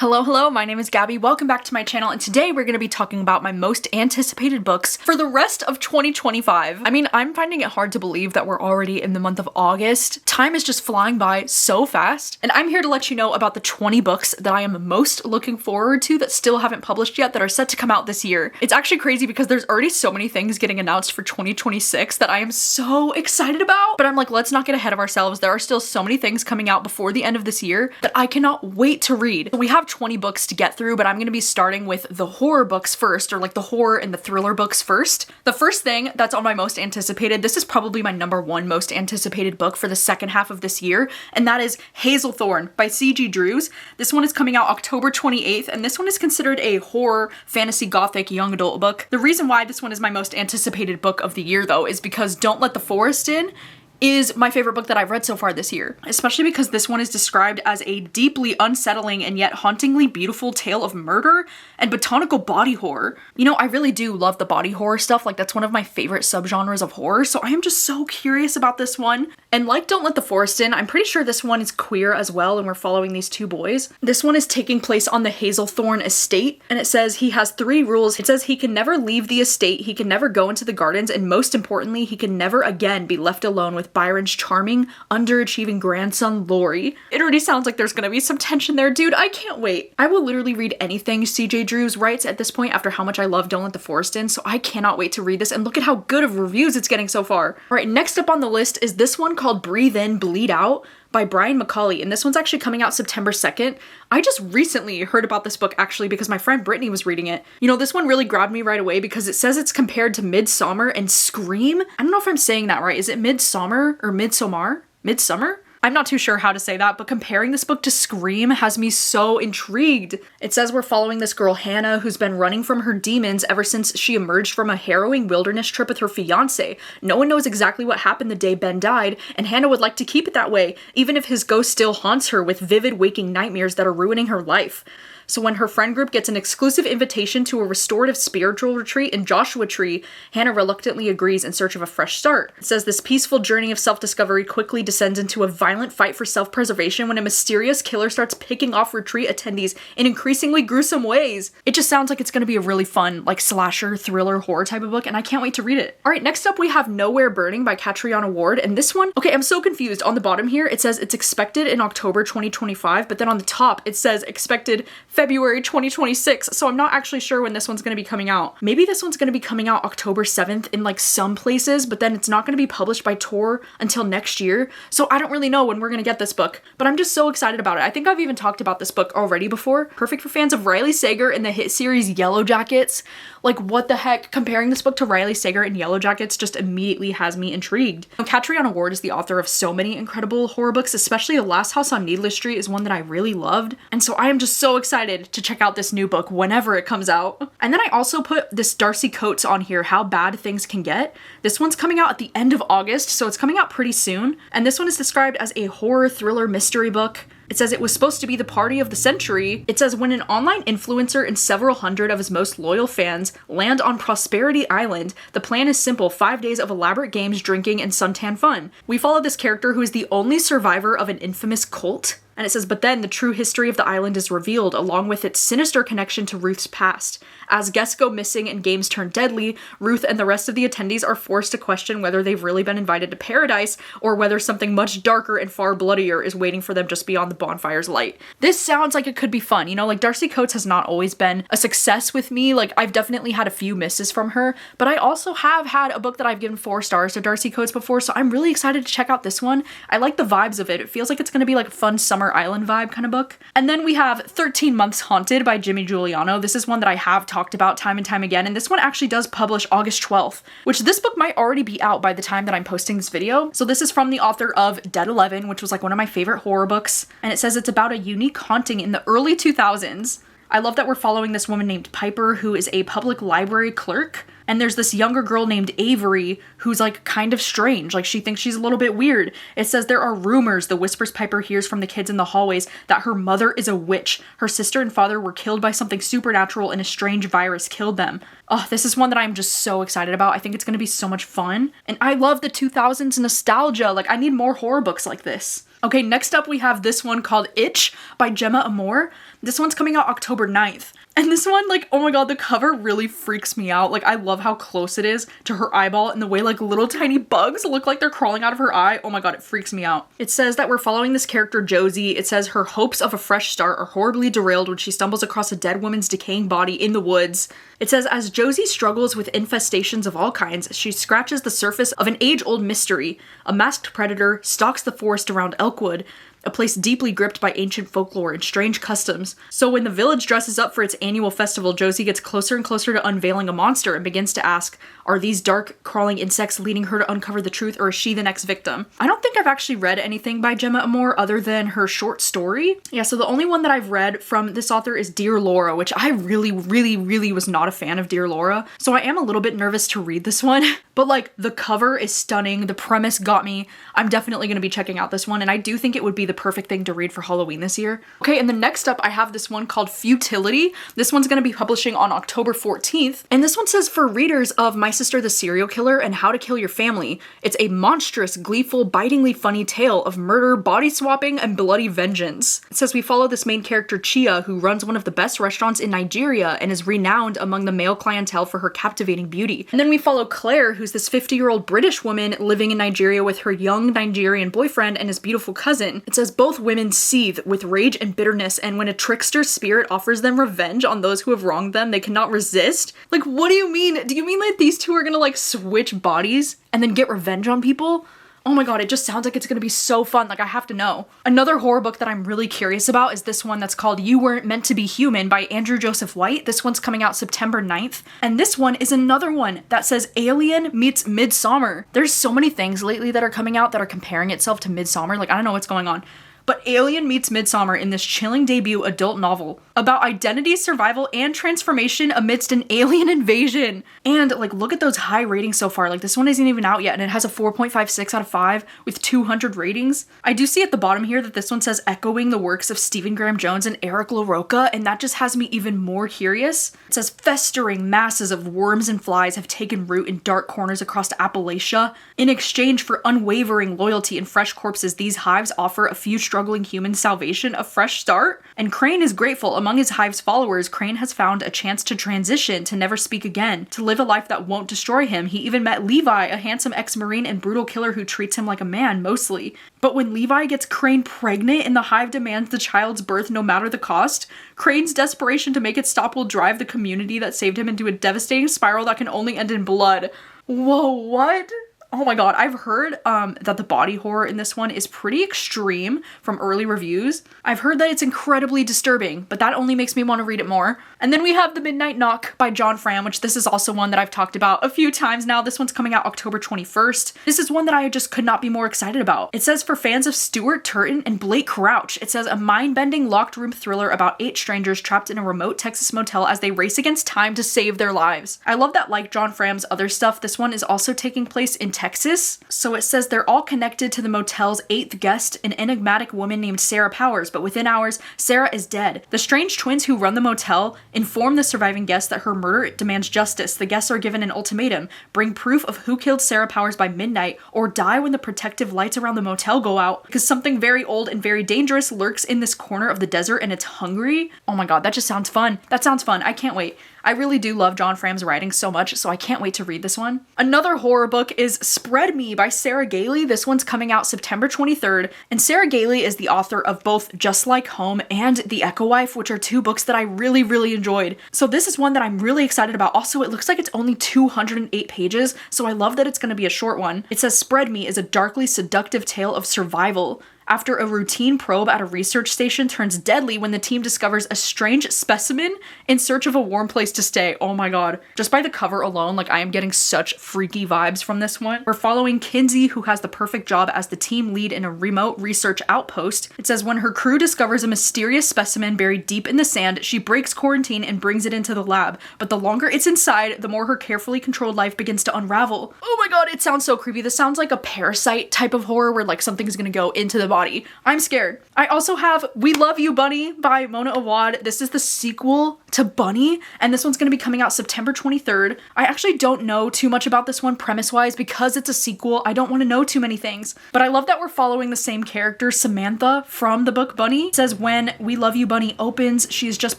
Hello, my name is Gabby. Welcome back to my channel, and today we're going to be talking about my most anticipated books for the rest of 2025. I mean, I'm finding it hard to believe that we're already in the month of August. Time is just flying by so fast, and I'm here to let you know about the 20 books that I am most looking forward to that still haven't published yet that are set to come out this year. It's actually crazy because there's already so many things getting announced for 2026 that I am so excited about, but I'm like, let's not get ahead of ourselves. There are still so many things coming out before the end of this year that I cannot wait to read. We have 20 books to get through, but I'm going to be starting with the horror books first, or like the horror and the thriller books first. The first thing that's on my most anticipated, this is probably my #1 most anticipated book for the second half of this year, and that is Hazelthornne by C.G. Drews. This one is coming out October 28th, and this one is considered a horror, fantasy, gothic, young adult book. The reason why this one is my most anticipated book of the year, though, is because Don't Let the Forest In is my favorite book that I've read so far this year, especially because this one is described as a deeply unsettling and yet hauntingly beautiful tale of murder and botanical body horror. You know, I really do love the body horror stuff, like that's one of my favorite subgenres of horror, so I am just so curious about this one. And like Don't Let the Forest In, I'm pretty sure this one is queer as well, and we're following these two boys. This one is taking place on the Hazelthornne estate, and it says he has 3 rules. It says he can never leave the estate, he can never go into the gardens, and most importantly, he can never again be left alone with Byron's charming, underachieving grandson, Laurie. It already sounds like there's gonna be some tension there, dude. I can't wait. I will literally read anything C.J. Drews writes at this point after how much I love Don't Let the Forest In, so I cannot wait to read this, and look at how good of reviews it's getting so far. Alright, next up on the list is this one called Breathe In, Bleed Out by Brian Macaulay, and this one's actually coming out September 2nd. I just recently heard about this book actually because my friend Brittany was reading it. You know, this one really grabbed me right away because it says it's compared to Midsummer and Scream. I don't know if I'm saying that right. Is it Midsummer or Midsommar? Midsummer? I'm not too sure how to say that, but comparing this book to Scream has me so intrigued. It says we're following this girl Hannah who's been running from her demons ever since she emerged from a harrowing wilderness trip with her fiance. No one knows exactly what happened the day Ben died, and Hannah would like to keep it that way, even if his ghost still haunts her with vivid waking nightmares that are ruining her life. So when her friend group gets an exclusive invitation to a restorative spiritual retreat in Joshua Tree, Hannah reluctantly agrees in search of a fresh start. It says this peaceful journey of self-discovery quickly descends into a violent fight for self-preservation when a mysterious killer starts picking off retreat attendees in increasingly gruesome ways. It just sounds like it's going to be a really fun, like, slasher, thriller, horror type of book, and I can't wait to read it. Alright, next up we have Nowhere Burning by Catriona Ward, and this one, okay, I'm so confused. On the bottom here, it says it's expected in October 2025, but then on the top, it says expected February 2026, so I'm not actually sure when this one's going to be coming out. Maybe this one's going to be coming out October 7th in like some places, but then it's not going to be published by Tor until next year, so I don't really know when we're going to get this book, but I'm just so excited about it. I think I've even talked about this book already before. Perfect for fans of Riley Sager and the hit series Yellow Jackets. Like, what the heck? Comparing this book to Riley Sager and Yellow Jackets just immediately has me intrigued. Now, Catriona Ward is the author of so many incredible horror books, especially The Last House on Needless Street is one that I really loved, and so I am just so excited to check out this new book whenever it comes out. And then I also put this Darcy Coates on here, How Bad Things Can Get. This one's coming out at the end of August, so it's coming out pretty soon, and this one is described as a horror thriller mystery book. It says it was supposed to be the party of the century. It says when an online influencer and several hundred of his most loyal fans land on Prosperity Island, the plan is simple: 5 days of elaborate games, drinking, and suntan fun. We follow this character who is the only survivor of an infamous cult. And it says, but then the true history of the island is revealed, along with its sinister connection to Ruth's past. As guests go missing and games turn deadly, Ruth and the rest of the attendees are forced to question whether they've really been invited to paradise, or whether something much darker and far bloodier is waiting for them just beyond the bonfire's light. This sounds like it could be fun. You know, like, Darcy Coates has not always been a success with me. Like, I've definitely had a few misses from her, but I also have had a book that I've given 4 stars to Darcy Coates before, so I'm really excited to check out this one. I like the vibes of it. It feels like it's going to be like a fun summer island vibe kind of book. And then we have 13 Months Haunted by Jimmy Giuliano. This is one that I have talked about time and time again, and this one actually does publish August 12th, which this book might already be out by the time that I'm posting this video. So this is from the author of Dead 11, which was like one of my favorite horror books, and it says it's about a unique haunting in the early 2000s. I love that we're following this woman named Piper, who is a public library clerk. And there's this younger girl named Avery who's like kind of strange. Like, she thinks she's a little bit weird. It says there are rumors, the whispers Piper hears from the kids in the hallways, that her mother is a witch. Her sister and father were killed by something supernatural and a strange virus killed them. Oh, this is one that I'm just so excited about. I think it's gonna be so much fun. And I love the 2000s nostalgia. Like, I need more horror books like this. Okay, next up we have this one called Itch by Gemma Amor. This one's coming out October 9th. And this one, like, oh my god, the cover really freaks me out. Like, I love how close it is to her eyeball and the way, like, little tiny bugs look like they're crawling out of her eye. Oh my god, it freaks me out. It says that we're following this character, Josie. It says her hopes of a fresh start are horribly derailed when she stumbles across a dead woman's decaying body in the woods. It says, as Josie struggles with infestations of all kinds, she scratches the surface of an age-old mystery. A masked predator stalks the forest around Elkwood, a place deeply gripped by ancient folklore and strange customs. So when the village dresses up for its annual festival, Josie gets closer and closer to unveiling a monster and begins to ask, are these dark, crawling insects leading her to uncover the truth, or is she the next victim? I don't think I've actually read anything by Gemma Amor other than her short story. Yeah, so the only one that I've read from this author is Dear Laura, which I really was not a fan of Dear Laura, so I am a little bit nervous to read this one. But like, the cover is stunning, the premise got me. I'm definitely going to be checking out this one, and I do think it would be the perfect thing to read for Halloween this year. Okay, and then next up I have this one called Futility. This one's going to be publishing on October 14th, and this one says, for readers of My Sister the Serial Killer and How to Kill Your Family, it's a monstrous, gleeful, bitingly funny tale of murder, body swapping, and bloody vengeance. It says we follow this main character, Chia, who runs one of the best restaurants in Nigeria and is renowned among the male clientele for her captivating beauty. And then we follow Claire, who's this 50-year-old British woman living in Nigeria with her young Nigerian boyfriend and his beautiful cousin. It says both women seethe with rage and bitterness, and when a trickster spirit offers them revenge on those who have wronged them, they cannot resist. Like, what do you mean? Do you mean like these two are gonna like switch bodies and then get revenge on people? Oh my god, it just sounds like it's gonna be so fun. Like, I have to know. Another horror book that I'm really curious about is this one that's called You Weren't Meant to Be Human by Andrew Joseph White. This one's coming out September 9th. And this one is another one that says Alien meets Midsommar. There's so many things lately that are coming out that are comparing itself to Midsommar. Like, I don't know what's going on. But Alien meets Midsommar in this chilling debut adult novel about identity, survival, and transformation amidst an alien invasion. And like, look at those high ratings so far. Like, this one isn't even out yet and it has a 4.56 out of 5 with 200 ratings. I do see at the bottom here that this one says echoing the works of Stephen Graham Jones and Eric LaRocca, and that just has me even more curious. It says festering masses of worms and flies have taken root in dark corners across Appalachia. In exchange for unwavering loyalty and fresh corpses, these hives offer a few struggling humans salvation, a fresh start. And Crane is grateful. Among his hive's followers, Crane has found a chance to transition, to never speak again, to live a life that won't destroy him. He even met Levi, a handsome ex-Marine and brutal killer who treats him like a man, mostly. But when Levi gets Crane pregnant and the hive demands the child's birth no matter the cost, Crane's desperation to make it stop will drive the community that saved him into a devastating spiral that can only end in blood. Whoa, what? Oh my god, I've heard that the body horror in this one is pretty extreme from early reviews. I've heard that it's incredibly disturbing, but that only makes me want to read it more. And then we have The Midnight Knock by John Fram, which this is also one that I've talked about a few times now. This one's coming out October 21st. This is one that I just could not be more excited about. It says for fans of Stuart Turton and Blake Crouch. It says a mind-bending locked room thriller about 8 strangers trapped in a remote Texas motel as they race against time to save their lives. I love that, like John Fram's other stuff, this one is also taking place in Texas. So it says they're all connected to the motel's 8th guest, an enigmatic woman named Sarah Powers, but within hours, Sarah is dead. The strange twins who run the motel inform the surviving guests that her murder demands justice. The guests are given an ultimatum: bring proof of who killed Sarah Powers by midnight, or die when the protective lights around the motel go out, because something very old and very dangerous lurks in this corner of the desert and it's hungry. Oh my god, that just sounds fun. That sounds fun. I can't wait. I really do love John Fram's writing so much, so I can't wait to read this one. Another horror book is Spread Me by Sarah Gailey. This one's coming out September 23rd, and Sarah Gailey is the author of both Just Like Home and The Echo Wife, which are 2 books that I really enjoyed. So this is one that I'm really excited about. Also, it looks like it's only 208 pages, so I love that it's going to be a short one. It says Spread Me is a darkly seductive tale of survival. After a routine probe at a research station turns deadly when the team discovers a strange specimen in search of a warm place to stay. Oh my god. Just by the cover alone, like, I am getting such freaky vibes from this one. We're following Kinsey, who has the perfect job as the team lead in a remote research outpost. It says when her crew discovers a mysterious specimen buried deep in the sand, she breaks quarantine and brings it into the lab. But the longer it's inside, the more her carefully controlled life begins to unravel. Oh my god, it sounds so creepy. This sounds like a Parasite type of horror where like something's gonna go into the body. I'm scared. I also have We Love You Bunny by Mona Awad. This is the sequel to Bunny, and this one's going to be coming out September 23rd. I actually don't know too much about this one premise-wise because it's a sequel. I don't want to know too many things, but I love that we're following the same character, Samantha, from the book Bunny. It says when We Love You Bunny opens, she has just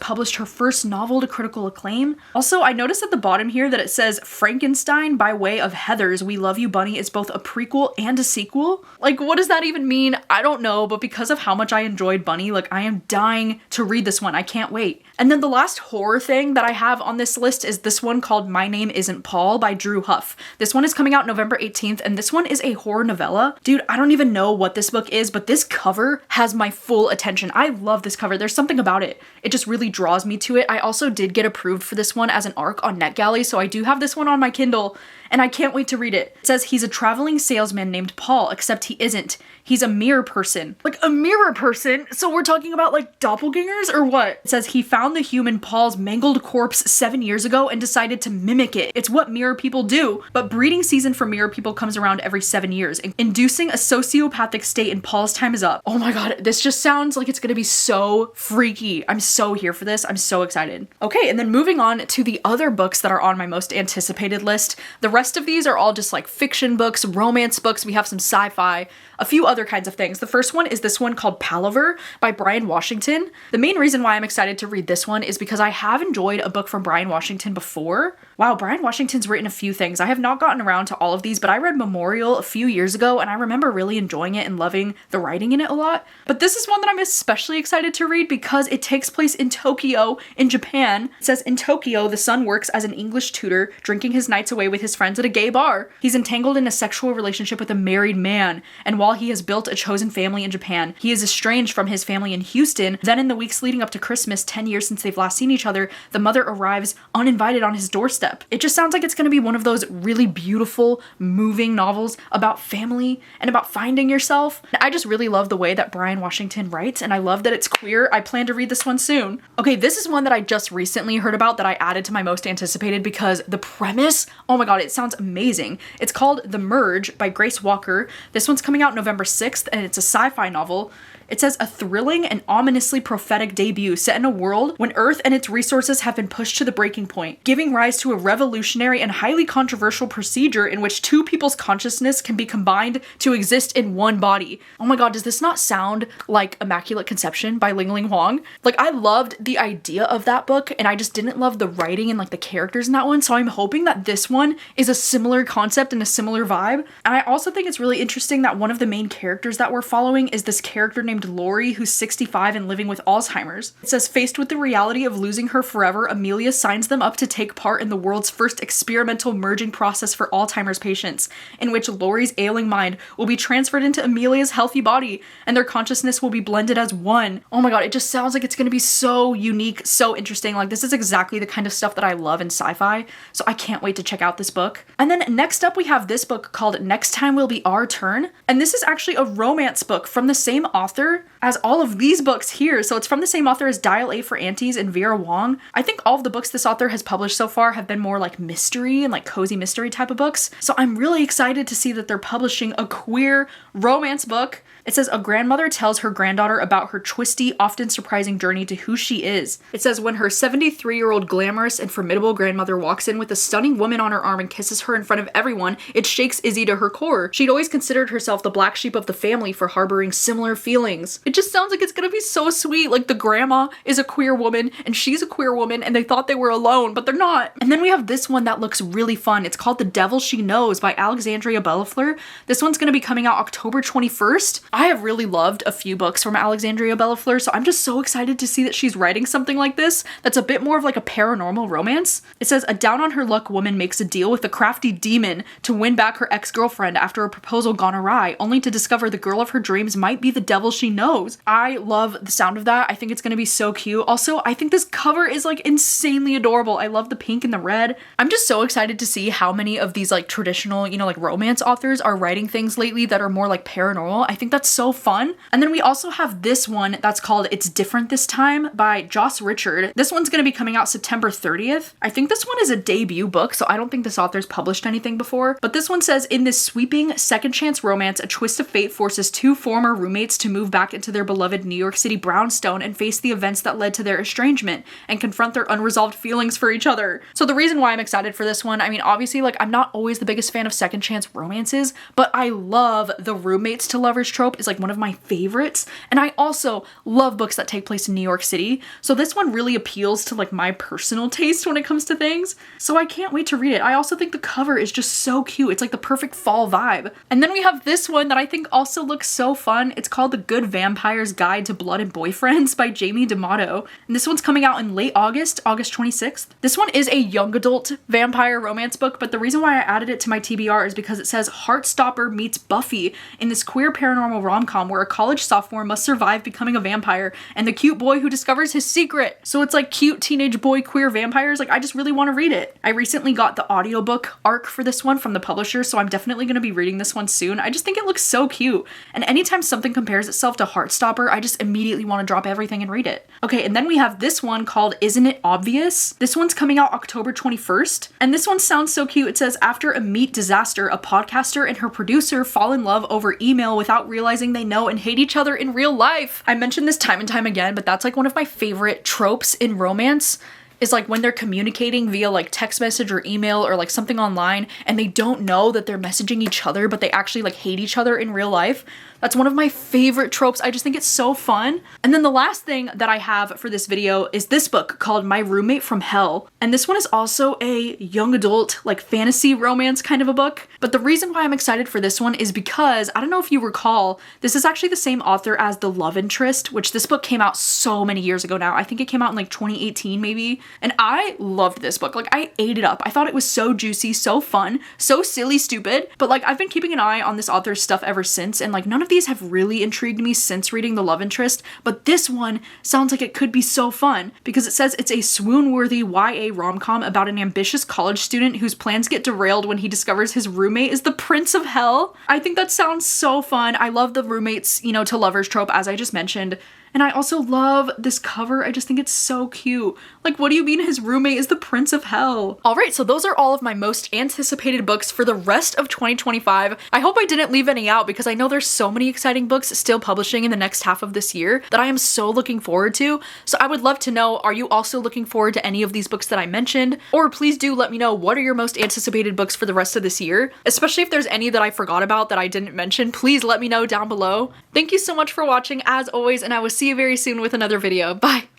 published her first novel to critical acclaim. Also, I noticed at the bottom here that it says Frankenstein by way of Heather's We Love You Bunny is both a prequel and a sequel. Like, what does that even mean? I don't know, but because of how much I enjoyed Bunny, like, I am dying to read this one. I can't wait. And then the last horror thing that I have on this list is this one called My Name Isn't Paul by Drew Huff. This one is coming out November 18th, and this one is a horror novella. Dude, I don't even know what this book is, but this cover has my full attention. I love this cover. There's something about it. It just really draws me to it. I also did get approved for this one as an ARC on NetGalley, so I do have this one on my Kindle, and I can't wait to read it. It says he's a traveling salesman named Paul, except he isn't. He's a mirror person. Like, a mirror person? So we're talking about, like, doppelgangers or what? It says he found the human Paul's mangled corpse 7 years ago and decided to mimic it. It's what mirror people do. But breeding season for mirror people comes around every 7 years, inducing a sociopathic state, and Paul's time is up. Oh my god, this just sounds like it's gonna be so freaky. I'm so here for this. I'm so excited. Okay, and then moving on to the other books that are on my most anticipated list. The rest of these are all just like fiction books, romance books. We have some sci-fi, a few other kinds of things. The first one is this one called Paliver by Brian Washington. The main reason why I'm excited to read this one is because I have enjoyed a book from Brian Washington before. Wow, Brian Washington's written a few things. I have not gotten around to all of these, but I read Memorial a few years ago and I remember really enjoying it and loving the writing in it a lot. But this is one that I'm especially excited to read because it takes place in Tokyo, in Japan. It says, in Tokyo, the son works as an English tutor, drinking his nights away with his friends at a gay bar. He's entangled in a sexual relationship with a married man, and while he has built a chosen family in Japan, he is estranged from his family in Houston. Then in the weeks leading up to Christmas, 10 years since they've last seen each other, the mother arrives uninvited on his doorstep. It just sounds like it's going to be one of those really beautiful, moving novels about family and about finding yourself. I just really love the way that Brian Washington writes, and I love that it's queer. I plan to read this one soon. Okay, this is one that I just recently heard about that I added to my most anticipated because the premise, oh my god, it sounds amazing. It's called The Merge by Grace Walker. This one's coming out November 6th, and it's a sci-fi novel. It says a thrilling and ominously prophetic debut set in a world when Earth and its resources have been pushed to the breaking point, giving rise to a revolutionary and highly controversial procedure in which two people's consciousness can be combined to exist in one body. Oh my god, does this not sound like Immaculate Conception by Ling Ling Huang? Like, I loved the idea of that book, and I just didn't love the writing and like the characters in that one, so I'm hoping that this one is a similar concept and a similar vibe. And I also think it's really interesting that one of the main characters that we're following is this character named Lori, who's 65 and living with Alzheimer's. It says, faced with the reality of losing her forever, Amelia signs them up to take part in the world's first experimental merging process for Alzheimer's patients, in which Lori's ailing mind will be transferred into Amelia's healthy body, and their consciousness will be blended as one. Oh my god, it just sounds like it's gonna be so unique, so interesting. Like, this is exactly the kind of stuff that I love in sci-fi, so I can't wait to check out this book. And then next up we have this book called Next Time Will Be Our Turn, and this is actually a romance book from the same author as all of these books here. So it's from the same author as Dial A for Aunties and Vera Wong. I think all of the books this author has published so far have been more like mystery and like cozy mystery type of books. So I'm really excited to see that they're publishing a queer romance book. It says a grandmother tells her granddaughter about her twisty, often surprising journey to who she is. It says when her 73-year-old glamorous and formidable grandmother walks in with a stunning woman on her arm and kisses her in front of everyone, it shakes Izzy to her core. She'd always considered herself the black sheep of the family for harboring similar feelings. It just sounds like it's gonna be so sweet. Like, the grandma is a queer woman and she's a queer woman and they thought they were alone, but they're not. And then we have this one that looks really fun. It's called The Devil She Knows by Alexandria Bellafleur. This one's gonna be coming out October 21st. I have really loved a few books from Alexandria Bellafleur, so I'm just so excited to see that she's writing something like this that's a bit more of like a paranormal romance. It says a down-on-her-luck woman makes a deal with a crafty demon to win back her ex-girlfriend after a proposal gone awry, only to discover the girl of her dreams might be the devil she knows. I love the sound of that. I think it's gonna be so cute. Also, I think this cover is like insanely adorable. I love the pink and the red. I'm just so excited to see how many of these like traditional, you know, like romance authors are writing things lately that are more like paranormal. I think that's that's so fun. And then we also have this one that's called It's Different This Time by Joss Richard. This one's going to be coming out September 30th. I think this one is a debut book, so I don't think this author's published anything before. But this one says, in this sweeping second chance romance, a twist of fate forces two former roommates to move back into their beloved New York City brownstone and face the events that led to their estrangement and confront their unresolved feelings for each other. So the reason why I'm excited for this one, I mean, obviously, like, I'm not always the biggest fan of second chance romances, but I love the roommates to lovers trope. Is like one of my favorites. And I also love books that take place in New York City. So this one really appeals to like my personal taste when it comes to things. So I can't wait to read it. I also think the cover is just so cute. It's like the perfect fall vibe. And then we have this one that I think also looks so fun. It's called The Good Vampire's Guide to Blood and Boyfriends by Jamie D'Amato. And this one's coming out in late August, August 26th. This one is a young adult vampire romance book, but the reason why I added it to my TBR is because it says Heartstopper meets Buffy in this queer paranormal rom-com where a college sophomore must survive becoming a vampire and the cute boy who discovers his secret. So it's like cute teenage boy queer vampires. Like, I just really want to read it. I recently got the audiobook arc for this one from the publisher, so I'm definitely going to be reading this one soon. I just think it looks so cute. And anytime something compares itself to Heartstopper, I just immediately want to drop everything and read it. Okay, and then we have this one called Isn't It Obvious? This one's coming out October 21st. And this one sounds so cute. It says, after a meat disaster, a podcaster and her producer fall in love over email without realizing they know and hate each other in real life. I mentioned this time and time again, but that's like one of my favorite tropes in romance, is like when they're communicating via like text message or email or like something online and they don't know that they're messaging each other, but they actually like hate each other in real life. That's one of my favorite tropes. I just think it's so fun. And then the last thing that I have for this video is this book called My Roommate from Hell. And this one is also a young adult, like fantasy romance kind of a book. But the reason why I'm excited for this one is because, I don't know if you recall, this is actually the same author as The Love Interest, which this book came out so many years ago now. I think it came out in like 2018 maybe. And I loved this book. Like, I ate it up. I thought it was so juicy, so fun, so silly, stupid. But like, I've been keeping an eye on this author's stuff ever since, and like none of these have really intrigued me since reading The Love Interest, but this one sounds like it could be so fun because it says it's a swoon-worthy YA rom-com about an ambitious college student whose plans get derailed when he discovers his roommate is the Prince of Hell. I think that sounds so fun. I love the roommates, you know, to lovers trope, as I just mentioned. And I also love this cover. I just think it's so cute. Like, what do you mean his roommate is the Prince of Hell? All right, so those are all of my most anticipated books for the rest of 2025. I hope I didn't leave any out because I know there's so many exciting books still publishing in the next half of this year that I am so looking forward to. So I would love to know, are you also looking forward to any of these books that I mentioned? Or please do let me know, what are your most anticipated books for the rest of this year? Especially if there's any that I forgot about that I didn't mention, please let me know down below. Thank you so much for watching as always, and I will see you very soon with another video. Bye!